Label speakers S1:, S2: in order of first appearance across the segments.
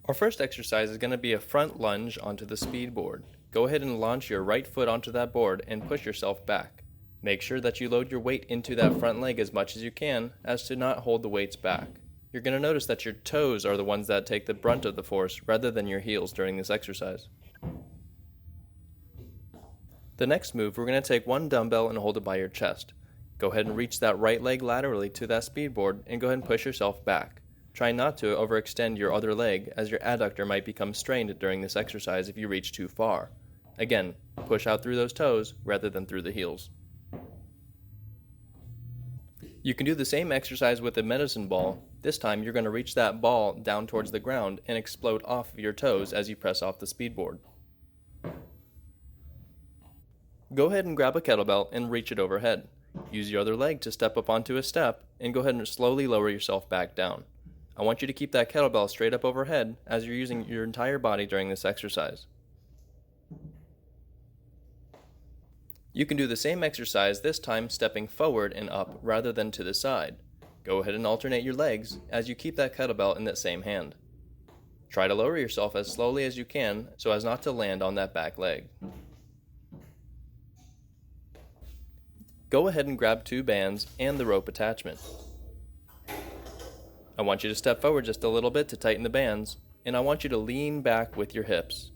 S1: Our first exercise is going to be a front lunge onto the speed board. Go ahead and launch your right foot onto that board and push yourself back. Make sure that you load your weight into that front leg as much as you can, as to not hold the weights back. You're going to notice that your toes are the ones that take the brunt of the force rather than your heels during this exercise. The next move, we're going to take one dumbbell and hold it by your chest. Go ahead and reach that right leg laterally to that speed board and go ahead and push yourself back. Try not to overextend your other leg, as your adductor might become strained during this exercise if you reach too far. Again, push out through those toes rather than through the heels. You can do the same exercise with a medicine ball. This time you're going to reach that ball down towards the ground and explode off of your toes as you press off the speed board. Go ahead and grab a kettlebell and reach it overhead. Use your other leg to step up onto a step and go ahead and slowly lower yourself back down. I want you to keep that kettlebell straight up overhead as you're using your entire body during this exercise. You can do the same exercise, this time stepping forward and up rather than to the side. Go ahead and alternate your legs as you keep that kettlebell in that same hand. Try to lower yourself as slowly as you can so as not to land on that back leg. Go ahead and grab 2 bands and the rope attachment. I want you to step forward just a little bit to tighten the bands, and I want you to lean back with your hips.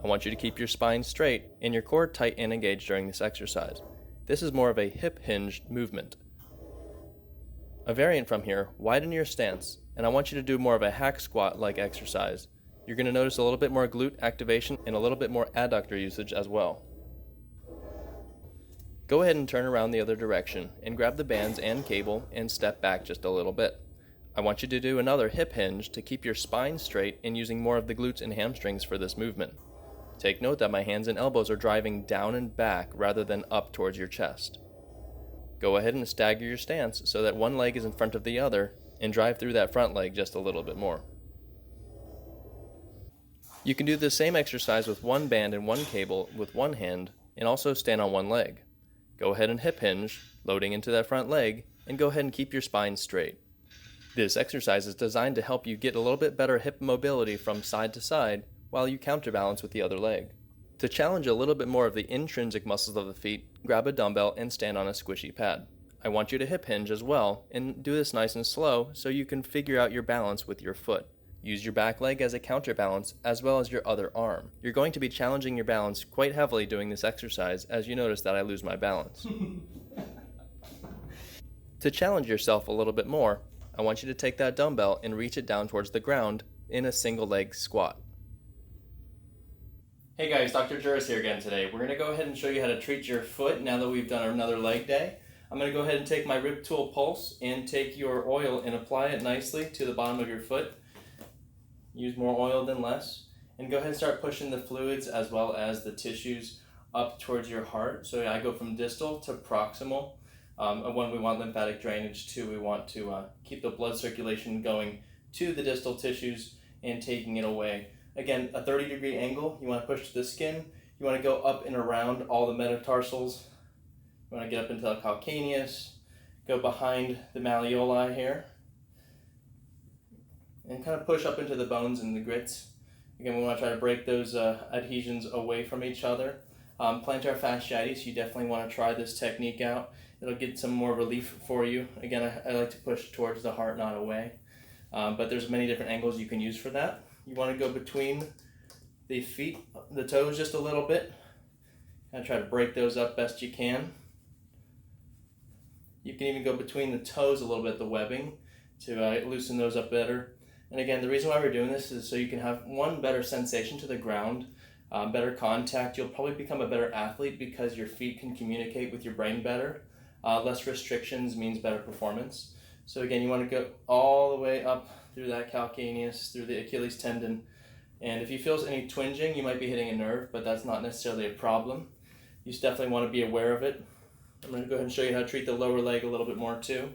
S1: I want you to keep your spine straight and your core tight and engaged during this exercise. This is more of a hip hinge movement. A variant from here, widen your stance, and I want you to do more of a hack squat-like exercise. You're going to notice a little bit more glute activation and a little bit more adductor usage as well. Go ahead and turn around the other direction and grab the bands and cable and step back just a little bit. I want you to do another hip hinge to keep your spine straight and using more of the glutes and hamstrings for this movement. Take note that my hands and elbows are driving down and back rather than up towards your chest. Go ahead and stagger your stance so that one leg is in front of the other and drive through that front leg just a little bit more. You can do the same exercise with one band and one cable with one hand and also stand on one leg. Go ahead and hip hinge, loading into that front leg, and go ahead and keep your spine straight. This exercise is designed to help you get a little bit better hip mobility from side to side while you counterbalance with the other leg. To challenge a little bit more of the intrinsic muscles of the feet, grab a dumbbell and stand on a squishy pad. I want you to hip hinge as well and do this nice and slow so you can figure out your balance with your foot. Use your back leg as a counterbalance as well as your other arm. You're going to be challenging your balance quite heavily doing this exercise as you notice that I lose my balance. To challenge yourself a little bit more, I want you to take that dumbbell and reach it down towards the ground in a single leg squat. Hey guys, Dr. Juris here again today. We're going to go ahead and show you how to treat your foot now that we've done another leg day. I'm going to go ahead and take my RipTool Pulse and take your oil and apply it nicely to the bottom of your foot. Use more oil than less. And go ahead and start pushing the fluids as well as the tissues up towards your heart. So I go from distal to proximal. When we want lymphatic drainage too, we want to keep the blood circulation going to the distal tissues and taking it away. Again, a 30-degree angle, you want to push to the skin. You want to go up and around all the metatarsals. You want to get up into the calcaneus, go behind the malleoli here, and kind of push up into the bones and the grits. Again, we want to try to break those adhesions away from each other. Plantar Fasciitis, you definitely want to try this technique out. It'll get some more relief for you. Again, I like to push towards the heart, not away. But there's many different angles you can use for that. You want to go between the feet, the toes just a little bit. And try to break those up best you can. You can even go between the toes a little bit, the webbing, to loosen those up better. And again, the reason why we're doing this is so you can have one, better sensation to the ground, better contact. You'll probably become a better athlete because your feet can communicate with your brain better. Less restrictions means better performance. So again, you want to go all the way up through that calcaneus, through the Achilles tendon. And if you feel any twinging, you might be hitting a nerve, but that's not necessarily a problem. You just definitely want to be aware of it. I'm going to go ahead and show you how to treat the lower leg a little bit more too,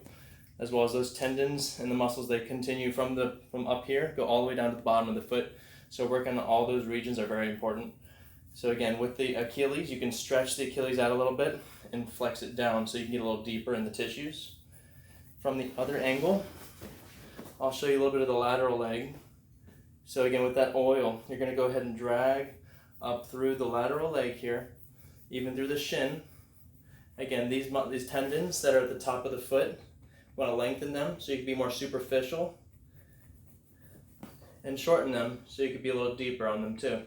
S1: as well as those tendons and the muscles. They continue from up here, go all the way down to the bottom of the foot. So working on all those regions are very important. So again, with the Achilles, you can stretch the Achilles out a little bit and flex it down so you can get a little deeper in the tissues. From the other angle, I'll show you a little bit of the lateral leg. So again, with that oil, you're going to go ahead and drag up through the lateral leg here, even through the shin. Again, these tendons that are at the top of the foot, you want to lengthen them so you can be more superficial, and shorten them so you can be a little deeper on them too.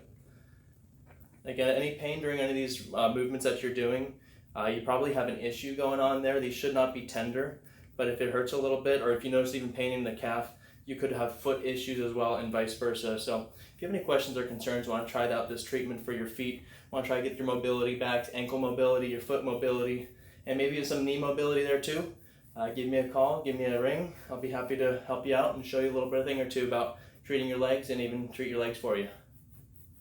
S1: Again, any pain during any of these movements that you're doing, you probably have an issue going on there. These should not be tender, but if it hurts a little bit, or if you notice even pain in the calf, you could have foot issues as well, and vice versa. So if you have any questions or concerns, want to try out this treatment for your feet, want to try to get your mobility back, ankle mobility, your foot mobility, and maybe some knee mobility there too, give me a call, give me a ring. I'll be happy to help you out and show you a little bit of thing or two about treating your legs and even treat your legs for you.